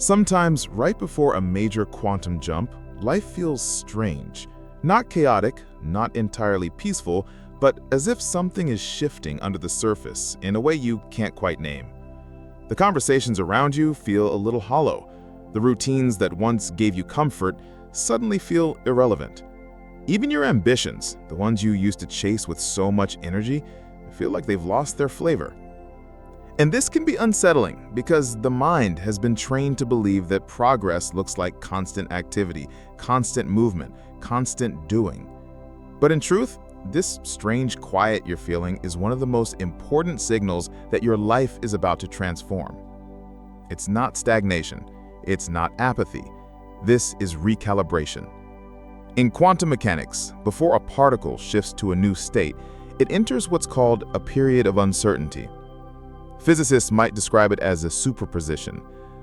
Sometimes, right before a major quantum jump, life feels strange. Not chaotic, not entirely peaceful, but as if something is shifting under the surface in a way you can't quite name. The conversations around you feel a little hollow. The routines that once gave you comfort suddenly feel irrelevant. Even your ambitions, the ones you used to chase with so much energy, feel like they've lost their flavor. And this can be unsettling because the mind has been trained to believe that progress looks like constant activity, constant movement, constant doing. But in truth, this strange quiet you're feeling is one of the most important signals that your life is about to transform. It's not stagnation. It's not apathy. This is recalibration. In quantum mechanics, before a particle shifts to a new state, it enters what's called a period of uncertainty. Physicists might describe it as a superposition,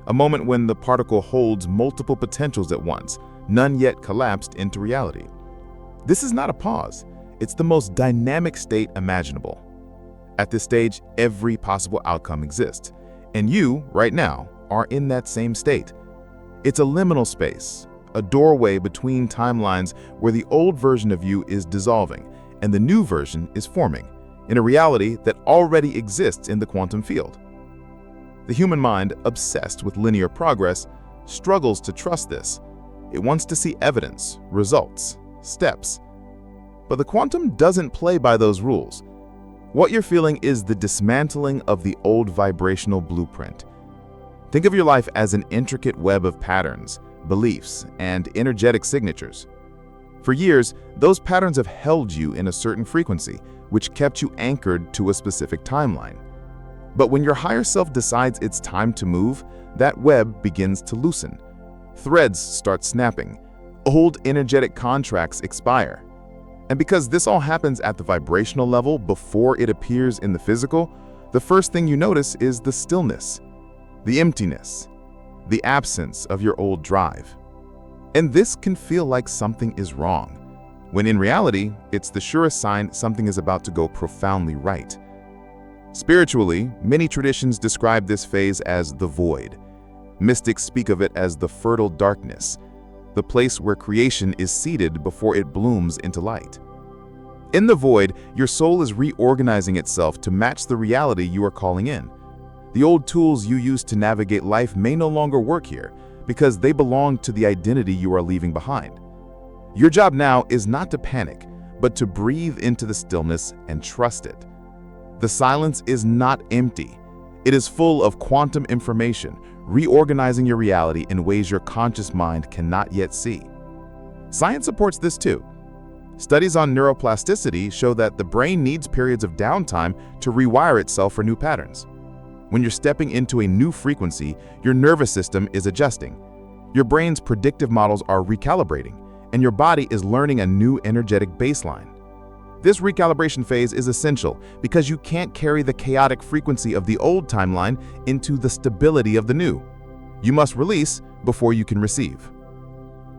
a moment when the particle holds multiple potentials at once, none yet collapsed into reality. This is not a pause. It's the most dynamic state imaginable. At this stage, every possible outcome exists, and you, right now, are in that same state. It's a liminal space, a doorway between timelines where the old version of you is dissolving and the new version is forming, in a reality that already exists in the quantum field. The human mind, obsessed with linear progress, struggles to trust this. It wants to see evidence, results, steps. But the quantum doesn't play by those rules. What you're feeling is the dismantling of the old vibrational blueprint. Think of your life as an intricate web of patterns, beliefs, and energetic signatures. For years, those patterns have held you in a certain frequency, which kept you anchored to a specific timeline. But when your higher self decides it's time to move, that web begins to loosen. Threads start snapping. Old energetic contracts expire. And because this all happens at the vibrational level before it appears in the physical, the first thing you notice is the stillness, the emptiness, the absence of your old drive. And this can feel like something is wrong, when in reality, it's the surest sign something is about to go profoundly right. Spiritually, many traditions describe this phase as the void. Mystics speak of it as the fertile darkness, the place where creation is seeded before it blooms into light. In the void, your soul is reorganizing itself to match the reality you are calling in. The old tools you used to navigate life may no longer work here because they belong to the identity you are leaving behind. Your job now is not to panic, but to breathe into the stillness and trust it. The silence is not empty. It is full of quantum information, reorganizing your reality in ways your conscious mind cannot yet see. Science supports this too. Studies on neuroplasticity show that the brain needs periods of downtime to rewire itself for new patterns. When you're stepping into a new frequency, your nervous system is adjusting. Your brain's predictive models are recalibrating, and your body is learning a new energetic baseline. This recalibration phase is essential because you can't carry the chaotic frequency of the old timeline into the stability of the new. You must release before you can receive.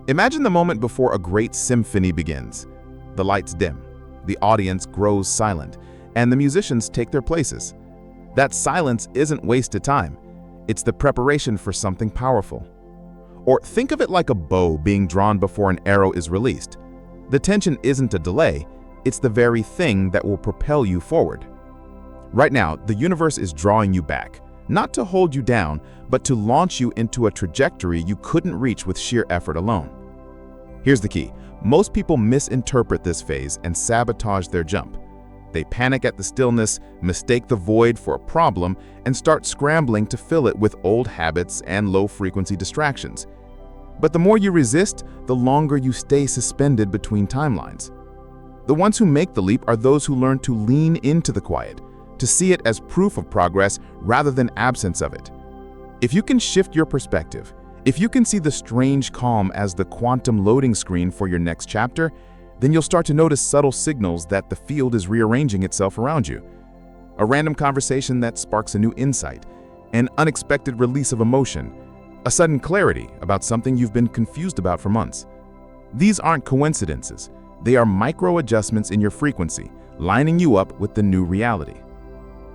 Imagine the moment before a great symphony begins. The lights dim, the audience grows silent, and the musicians take their places. That silence isn't wasted time. It's the preparation for something powerful. Or think of it like a bow being drawn before an arrow is released. The tension isn't a delay, it's the very thing that will propel you forward. Right now, the universe is drawing you back, not to hold you down, but to launch you into a trajectory you couldn't reach with sheer effort alone. Here's the key. Most people misinterpret this phase and sabotage their jump. They panic at the stillness, mistake the void for a problem, and start scrambling to fill it with old habits and low-frequency distractions. But the more you resist, the longer you stay suspended between timelines. The ones who make the leap are those who learn to lean into the quiet, to see it as proof of progress rather than absence of it. If you can shift your perspective, if you can see the strange calm as the quantum loading screen for your next chapter, then you'll start to notice subtle signals that the field is rearranging itself around you. A random conversation that sparks a new insight, an unexpected release of emotion, a sudden clarity about something you've been confused about for months. These aren't coincidences. They are micro adjustments in your frequency, lining you up with the new reality.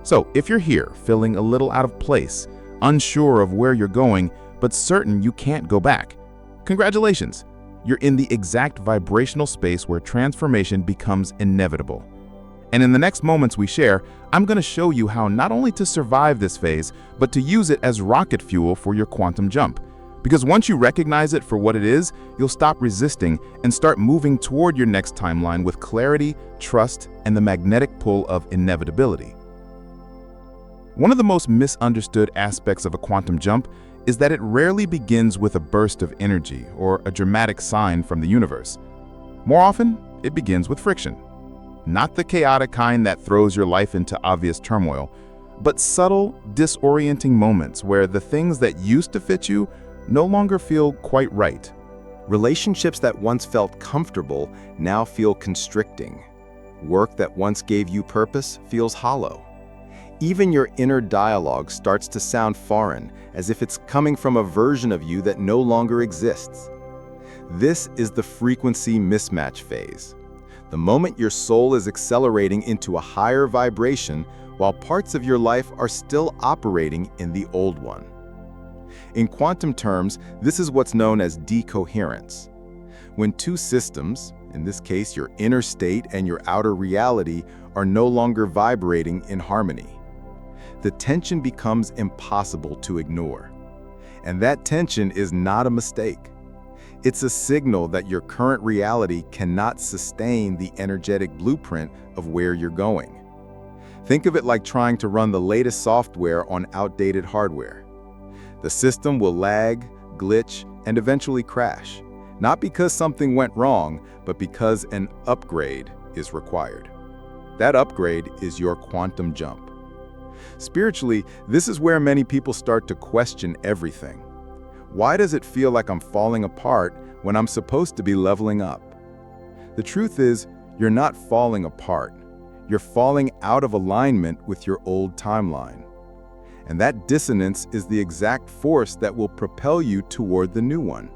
So if you're here feeling a little out of place, unsure of where you're going, but certain you can't go back. Congratulations! You're in the exact vibrational space where transformation becomes inevitable. And in the next moments we share, I'm going to show you how not only to survive this phase, but to use it as rocket fuel for your quantum jump. Because once you recognize it for what it is, you'll stop resisting and start moving toward your next timeline with clarity, trust, and the magnetic pull of inevitability. One of the most misunderstood aspects of a quantum jump is that it rarely begins with a burst of energy or a dramatic sign from the universe. More often, it begins with friction. Not the chaotic kind that throws your life into obvious turmoil, but subtle, disorienting moments where the things that used to fit you no longer feel quite right. Relationships that once felt comfortable now feel constricting. Work that once gave you purpose feels hollow. Even your inner dialogue starts to sound foreign, as if it's coming from a version of you that no longer exists. This is the frequency mismatch phase. The moment your soul is accelerating into a higher vibration while parts of your life are still operating in the old one. In quantum terms, this is what's known as decoherence. When two systems, in this case your inner state and your outer reality, are no longer vibrating in harmony. The tension becomes impossible to ignore. And that tension is not a mistake. It's a signal that your current reality cannot sustain the energetic blueprint of where you're going. Think of it like trying to run the latest software on outdated hardware. The system will lag, glitch, and eventually crash, not because something went wrong, but because an upgrade is required. That upgrade is your quantum jump. Spiritually, this is where many people start to question everything. Why does it feel like I'm falling apart when I'm supposed to be leveling up? The truth is, you're not falling apart. You're falling out of alignment with your old timeline. And that dissonance is the exact force that will propel you toward the new one.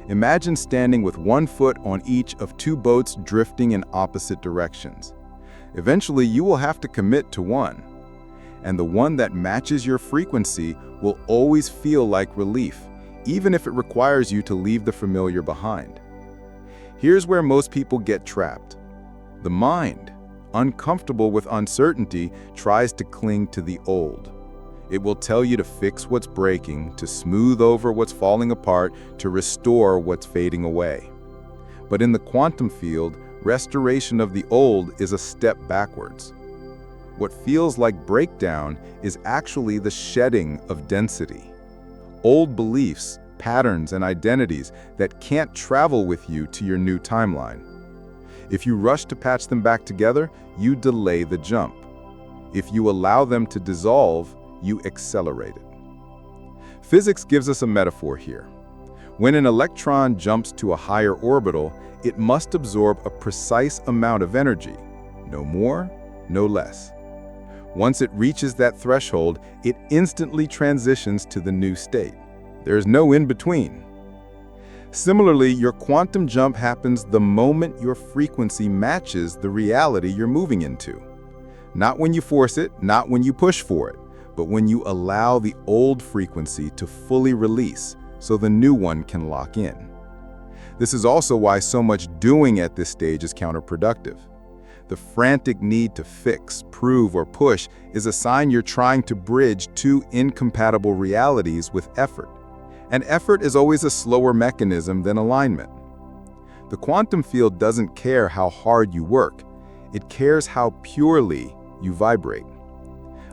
Imagine standing with one foot on each of two boats drifting in opposite directions. Eventually, you will have to commit to one. And the one that matches your frequency will always feel like relief, even if it requires you to leave the familiar behind. Here's where most people get trapped. The mind, uncomfortable with uncertainty, tries to cling to the old. It will tell you to fix what's breaking, to smooth over what's falling apart, to restore what's fading away. But in the quantum field, restoration of the old is a step backwards. What feels like breakdown is actually the shedding of density. Old beliefs, patterns, and identities that can't travel with you to your new timeline. If you rush to patch them back together, you delay the jump. If you allow them to dissolve, you accelerate it. Physics gives us a metaphor here. When an electron jumps to a higher orbital, it must absorb a precise amount of energy, no more, no less. Once it reaches that threshold, it instantly transitions to the new state. There's no in-between. Similarly, your quantum jump happens the moment your frequency matches the reality you're moving into. Not when you force it, not when you push for it, but when you allow the old frequency to fully release so the new one can lock in. This is also why so much doing at this stage is counterproductive. The frantic need to fix, prove, or push is a sign you're trying to bridge two incompatible realities with effort. And effort is always a slower mechanism than alignment. The quantum field doesn't care how hard you work. It cares how purely you vibrate.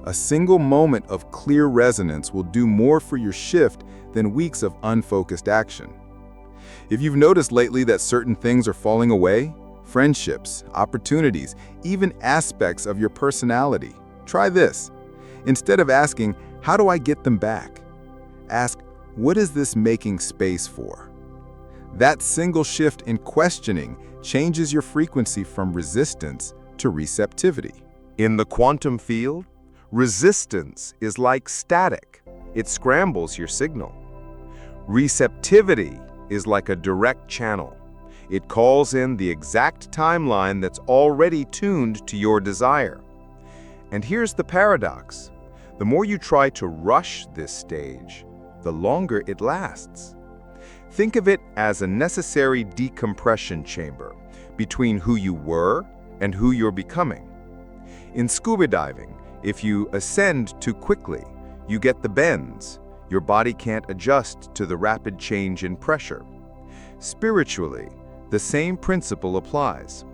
A single moment of clear resonance will do more for your shift than weeks of unfocused action. If you've noticed lately that certain things are falling away, friendships, opportunities, even aspects of your personality, try this. Instead of asking, how do I get them back? Ask, what is this making space for? That single shift in questioning changes your frequency from resistance to receptivity. In the quantum field, resistance is like static. It scrambles your signal. Receptivity is like a direct channel. It calls in the exact timeline that's already tuned to your desire. And here's the paradox. The more you try to rush this stage, the longer it lasts. Think of it as a necessary decompression chamber between who you were and who you're becoming. In scuba diving, if you ascend too quickly, you get the bends. Your body can't adjust to the rapid change in pressure. Spiritually, the same principle applies.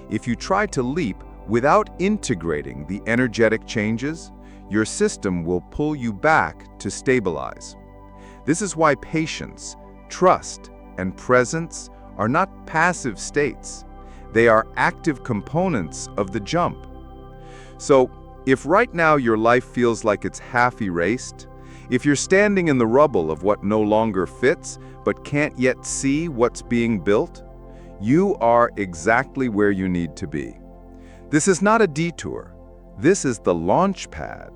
If you try to leap without integrating the energetic changes, your system will pull you back to stabilize. This is why patience, trust, and presence are not passive states. They are active components of the jump. So, if right now your life feels like it's half erased, if you're standing in the rubble of what no longer fits but can't yet see what's being built, you are exactly where you need to be. This is not a detour. This is the launch pad.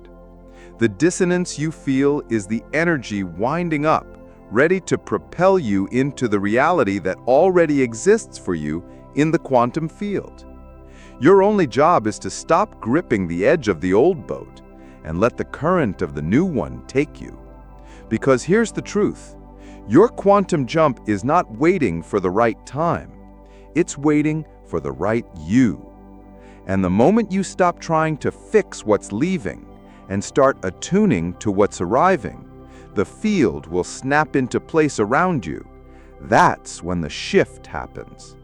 The dissonance you feel is the energy winding up, ready to propel you into the reality that already exists for you in the quantum field. Your only job is to stop gripping the edge of the old boat and let the current of the new one take you. Because here's the truth. Your quantum jump is not waiting for the right time. It's waiting for the right you. And the moment you stop trying to fix what's leaving and start attuning to what's arriving, the field will snap into place around you. That's when the shift happens.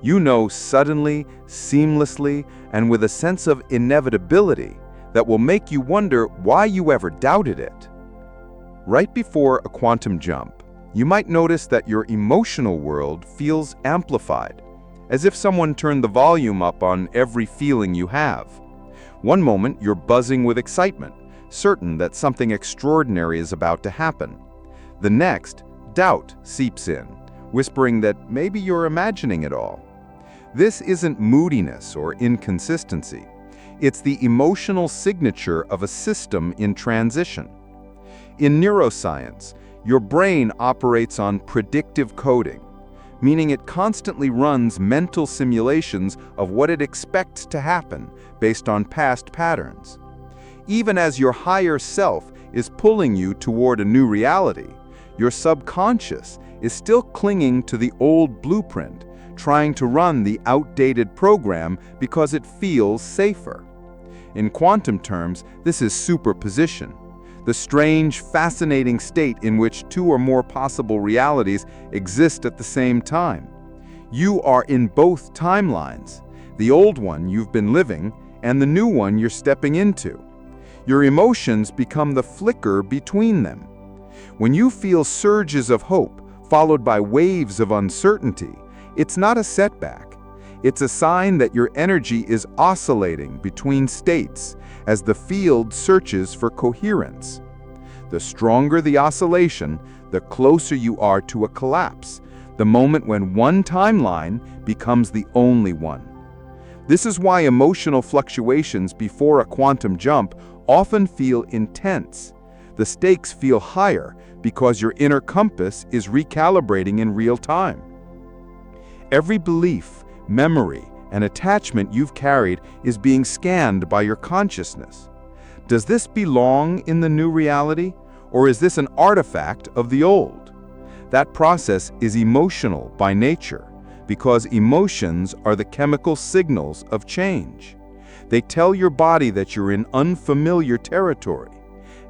You know, suddenly, seamlessly, and with a sense of inevitability that will make you wonder why you ever doubted it. Right before a quantum jump, you might notice that your emotional world feels amplified, as if someone turned the volume up on every feeling you have. One moment, you're buzzing with excitement, certain that something extraordinary is about to happen. The next, doubt seeps in, whispering that maybe you're imagining it all. This isn't moodiness or inconsistency. It's the emotional signature of a system in transition. In neuroscience, your brain operates on predictive coding, meaning it constantly runs mental simulations of what it expects to happen based on past patterns. Even as your higher self is pulling you toward a new reality, your subconscious is still clinging to the old blueprint, trying to run the outdated program because it feels safer. In quantum terms, this is superposition, the strange, fascinating state in which two or more possible realities exist at the same time. You are in both timelines, the old one you've been living and the new one you're stepping into. Your emotions become the flicker between them. When you feel surges of hope followed by waves of uncertainty, it's not a setback. It's a sign that your energy is oscillating between states as the field searches for coherence. The stronger the oscillation, the closer you are to a collapse, the moment when one timeline becomes the only one. This is why emotional fluctuations before a quantum jump often feel intense. The stakes feel higher because your inner compass is recalibrating in real time. Every belief, memory, and attachment you've carried is being scanned by your consciousness. Does this belong in the new reality, or is this an artifact of the old? That process is emotional by nature, because emotions are the chemical signals of change. They tell your body that you're in unfamiliar territory,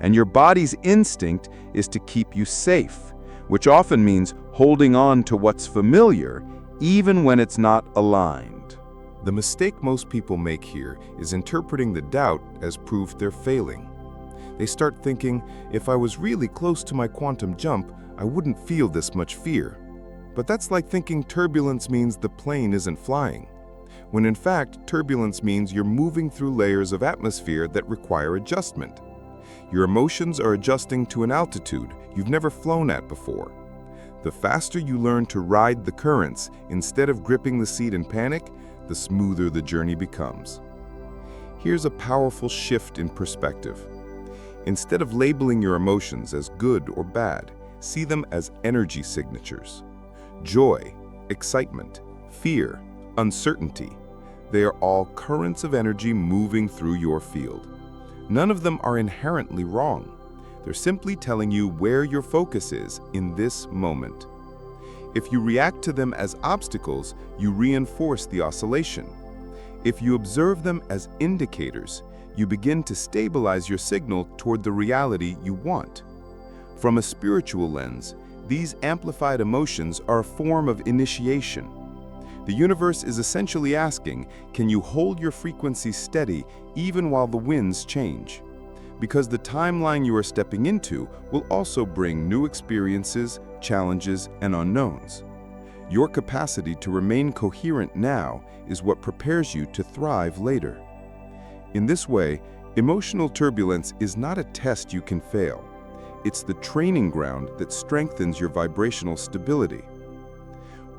and your body's instinct is to keep you safe, which often means holding on to what's familiar even when it's not aligned. The mistake most people make here is interpreting the doubt as proof they're failing. They start thinking, if I was really close to my quantum jump, I wouldn't feel this much fear. But that's like thinking turbulence means the plane isn't flying, when in fact, turbulence means you're moving through layers of atmosphere that require adjustment. Your emotions are adjusting to an altitude you've never flown at before. The faster you learn to ride the currents instead of gripping the seat in panic, the smoother the journey becomes. Here's a powerful shift in perspective. Instead of labeling your emotions as good or bad, see them as energy signatures. Joy, excitement, fear, uncertainty. They are all currents of energy moving through your field. None of them are inherently wrong. They're simply telling you where your focus is in this moment. If you react to them as obstacles, you reinforce the oscillation. If you observe them as indicators, you begin to stabilize your signal toward the reality you want. From a spiritual lens, these amplified emotions are a form of initiation. The universe is essentially asking, can you hold your frequency steady even while the winds change? Because the timeline you are stepping into will also bring new experiences, challenges, and unknowns. Your capacity to remain coherent now is what prepares you to thrive later. In this way, emotional turbulence is not a test you can fail. It's the training ground that strengthens your vibrational stability.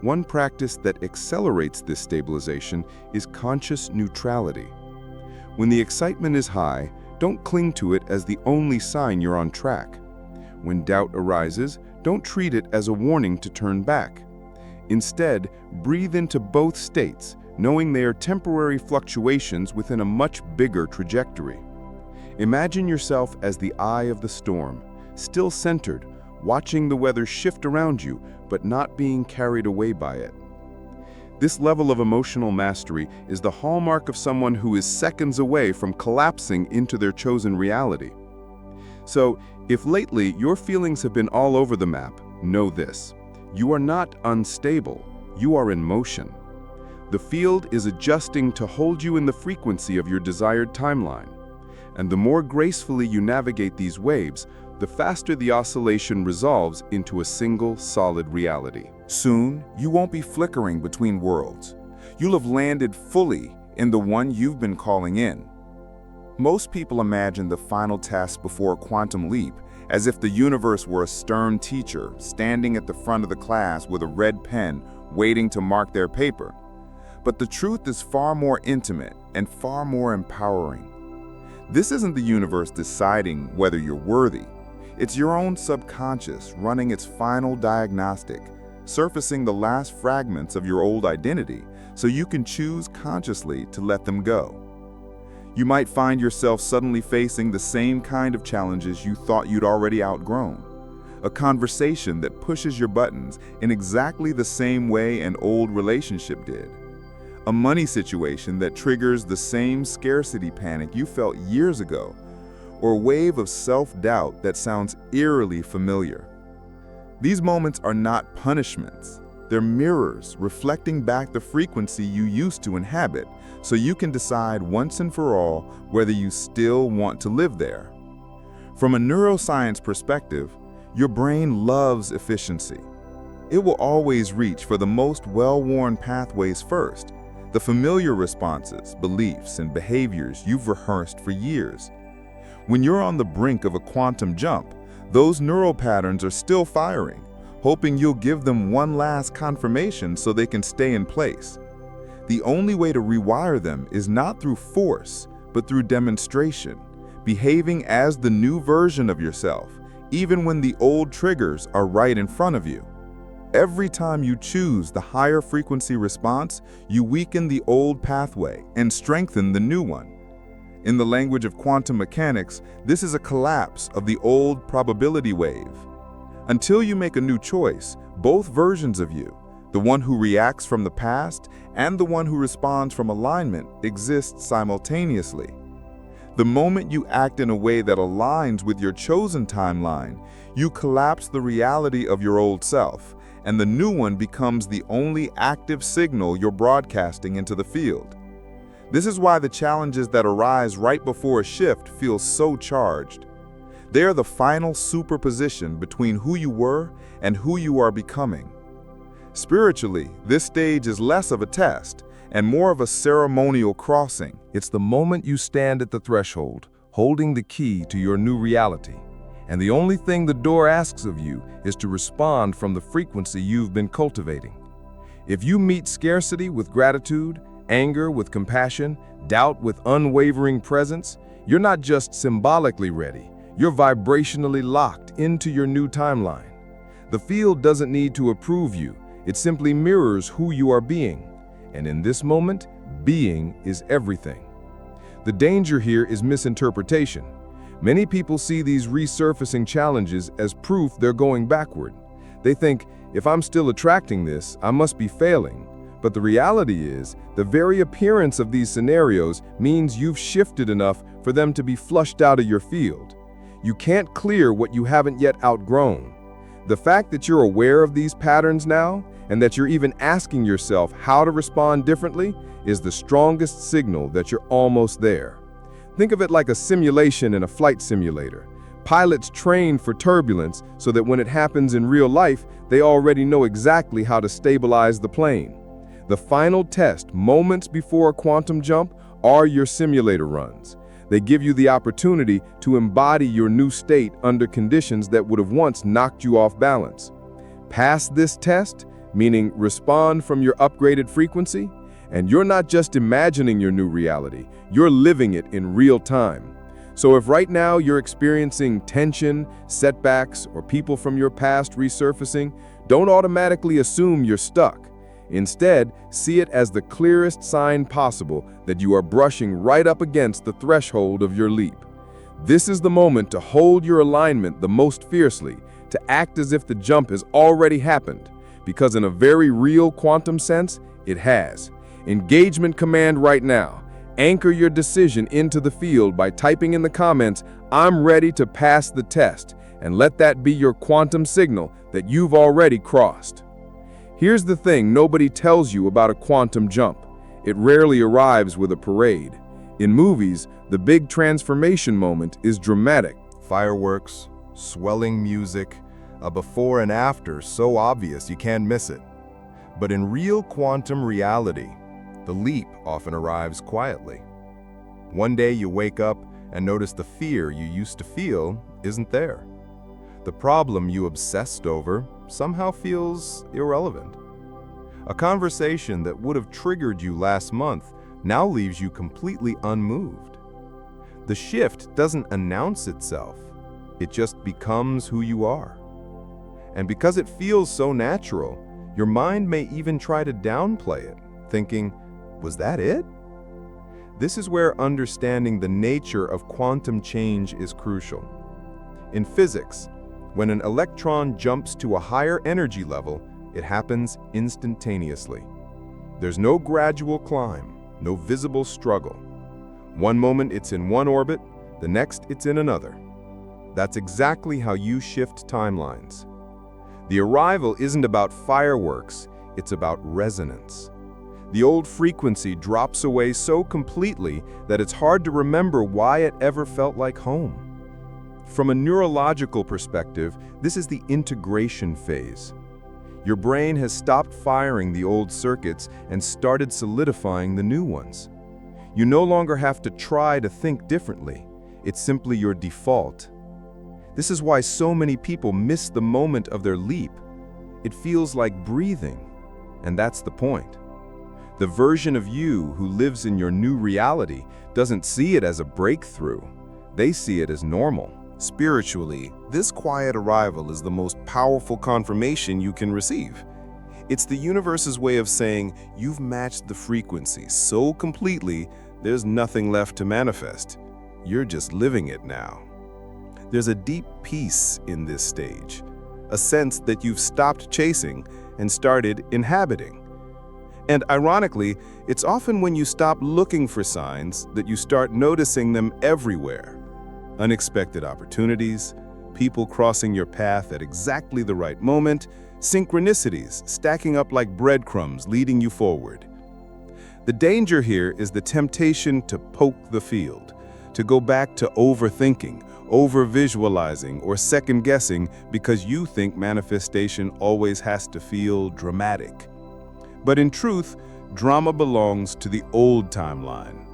One practice that accelerates this stabilization is conscious neutrality. When the excitement is high, don't cling to it as the only sign you're on track. When doubt arises, don't treat it as a warning to turn back. Instead, breathe into both states, knowing they are temporary fluctuations within a much bigger trajectory. Imagine yourself as the eye of the storm, still centered, watching the weather shift around you, but not being carried away by it. This level of emotional mastery is the hallmark of someone who is seconds away from collapsing into their chosen reality. So, if lately your feelings have been all over the map, know this: you are not unstable, you are in motion. The field is adjusting to hold you in the frequency of your desired timeline. And the more gracefully you navigate these waves, the faster the oscillation resolves into a single, solid reality. Soon, you won't be flickering between worlds. You'll have landed fully in the one you've been calling in. Most people imagine the final test before a quantum leap as if the universe were a stern teacher standing at the front of the class with a red pen waiting to mark their paper. But the truth is far more intimate and far more empowering. This isn't the universe deciding whether you're worthy. It's your own subconscious running its final diagnostic, surfacing the last fragments of your old identity so you can choose consciously to let them go. You might find yourself suddenly facing the same kind of challenges you thought you'd already outgrown. A conversation that pushes your buttons in exactly the same way an old relationship did. A money situation that triggers the same scarcity panic you felt years ago, or a wave of self-doubt that sounds eerily familiar. These moments are not punishments. They're mirrors reflecting back the frequency you used to inhabit, so you can decide once and for all whether you still want to live there. From a neuroscience perspective, your brain loves efficiency. It will always reach for the most well-worn pathways first, the familiar responses, beliefs, and behaviors you've rehearsed for years. When you're on the brink of a quantum jump, those neural patterns are still firing, hoping you'll give them one last confirmation so they can stay in place. The only way to rewire them is not through force, but through demonstration, behaving as the new version of yourself, even when the old triggers are right in front of you. Every time you choose the higher frequency response, you weaken the old pathway and strengthen the new one. In the language of quantum mechanics, this is a collapse of the old probability wave. Until you make a new choice, both versions of you, the one who reacts from the past and the one who responds from alignment, exist simultaneously. The moment you act in a way that aligns with your chosen timeline, you collapse the reality of your old self, and the new one becomes the only active signal you're broadcasting into the field. This is why the challenges that arise right before a shift feel so charged. They are the final superposition between who you were and who you are becoming. Spiritually, this stage is less of a test and more of a ceremonial crossing. It's the moment you stand at the threshold, holding the key to your new reality. And the only thing the door asks of you is to respond from the frequency you've been cultivating. If you meet scarcity with gratitude, anger with compassion, doubt with unwavering presence, you're not just symbolically ready, you're vibrationally locked into your new timeline. The field doesn't need to approve you, it simply mirrors who you are being. And in this moment, being is everything. The danger here is misinterpretation. Many people see these resurfacing challenges as proof they're going backward. They think, if I'm still attracting this, I must be failing. But the reality is, the very appearance of these scenarios means you've shifted enough for them to be flushed out of your field. You can't clear what you haven't yet outgrown. The fact that you're aware of these patterns now, and that you're even asking yourself how to respond differently, is the strongest signal that you're almost there. Think of it like a simulation in a flight simulator. Pilots train for turbulence so that when it happens in real life, they already know exactly how to stabilize the plane. The final test, moments before a quantum jump, are your simulator runs. They give you the opportunity to embody your new state under conditions that would have once knocked you off balance. Pass this test, meaning respond from your upgraded frequency, and you're not just imagining your new reality, you're living it in real time. So if right now you're experiencing tension, setbacks, or people from your past resurfacing, don't automatically assume you're stuck. Instead, see it as the clearest sign possible that you are brushing right up against the threshold of your leap. This is the moment to hold your alignment the most fiercely, to act as if the jump has already happened, because in a very real quantum sense, it has. Engagement command right now. Anchor your decision into the field by typing in the comments, "I'm ready to pass the test," and let that be your quantum signal that you've already crossed. Here's the thing nobody tells you about a quantum jump. It rarely arrives with a parade. In movies, the big transformation moment is dramatic. Fireworks, swelling music, a before and after so obvious you can't miss it. But in real quantum reality, the leap often arrives quietly. One day you wake up and notice the fear you used to feel isn't there. The problem you obsessed over somehow feels irrelevant. A conversation that would have triggered you last month now leaves you completely unmoved. The shift doesn't announce itself, it just becomes who you are. And because it feels so natural, your mind may even try to downplay it, thinking, was that it? This is where understanding the nature of quantum change is crucial. In physics, when an electron jumps to a higher energy level, it happens instantaneously. There's no gradual climb, no visible struggle. One moment it's in one orbit, the next it's in another. That's exactly how you shift timelines. The arrival isn't about fireworks, it's about resonance. The old frequency drops away so completely that it's hard to remember why it ever felt like home. From a neurological perspective, this is the integration phase. Your brain has stopped firing the old circuits and started solidifying the new ones. You no longer have to try to think differently. It's simply your default. This is why so many people miss the moment of their leap. It feels like breathing, and that's the point. The version of you who lives in your new reality doesn't see it as a breakthrough. They see it as normal. Spiritually, this quiet arrival is the most powerful confirmation you can receive. It's the universe's way of saying you've matched the frequency so completely, there's nothing left to manifest. You're just living it now. There's a deep peace in this stage, a sense that you've stopped chasing and started inhabiting. And ironically, it's often when you stop looking for signs that you start noticing them everywhere. Unexpected opportunities, people crossing your path at exactly the right moment, synchronicities stacking up like breadcrumbs leading you forward. The danger here is the temptation to poke the field, to go back to overthinking, over-visualizing, or second-guessing because you think manifestation always has to feel dramatic. But in truth, drama belongs to the old timeline.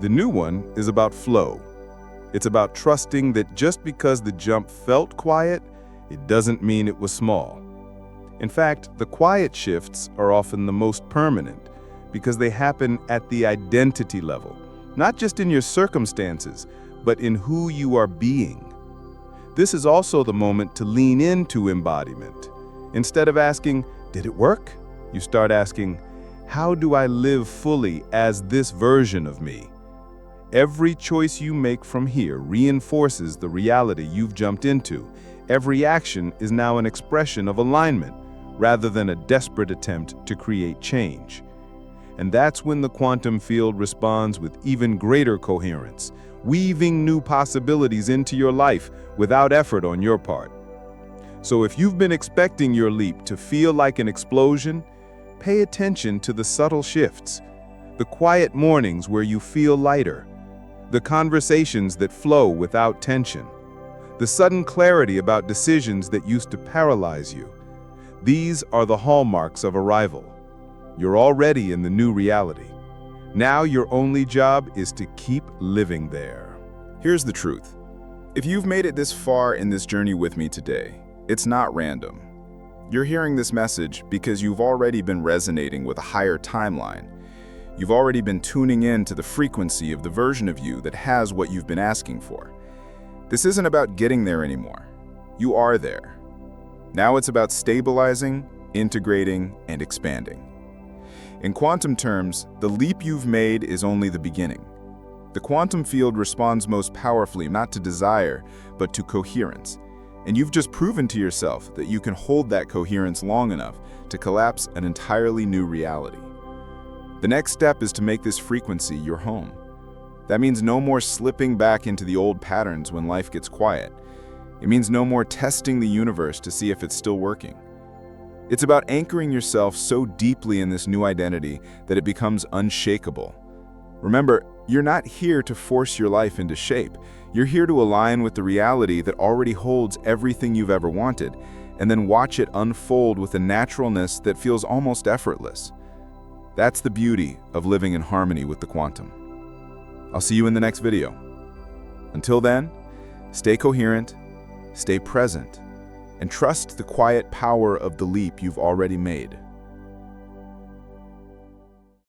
The new one is about flow. It's about trusting that just because the jump felt quiet, it doesn't mean it was small. In fact, the quiet shifts are often the most permanent because they happen at the identity level, not just in your circumstances, but in who you are being. This is also the moment to lean into embodiment. Instead of asking, "Did it work?" you start asking, "How do I live fully as this version of me?" Every choice you make from here reinforces the reality you've jumped into. Every action is now an expression of alignment, rather than a desperate attempt to create change. And that's when the quantum field responds with even greater coherence, weaving new possibilities into your life without effort on your part. So if you've been expecting your leap to feel like an explosion, pay attention to the subtle shifts, the quiet mornings where you feel lighter, the conversations that flow without tension, the sudden clarity about decisions that used to paralyze you. These are the hallmarks of arrival. You're already in the new reality. Now your only job is to keep living there. Here's the truth. If you've made it this far in this journey with me today, it's not random. You're hearing this message because you've already been resonating with a higher timeline. You've already been tuning in to the frequency of the version of you that has what you've been asking for. This isn't about getting there anymore. You are there. Now it's about stabilizing, integrating, and expanding. In quantum terms, the leap you've made is only the beginning. The quantum field responds most powerfully not to desire, but to coherence. And you've just proven to yourself that you can hold that coherence long enough to collapse an entirely new reality. The next step is to make this frequency your home. That means no more slipping back into the old patterns when life gets quiet. It means no more testing the universe to see if it's still working. It's about anchoring yourself so deeply in this new identity that it becomes unshakable. Remember, you're not here to force your life into shape. You're here to align with the reality that already holds everything you've ever wanted, and then watch it unfold with a naturalness that feels almost effortless. That's the beauty of living in harmony with the quantum. I'll see you in the next video. Until then, stay coherent, stay present, and trust the quiet power of the leap you've already made.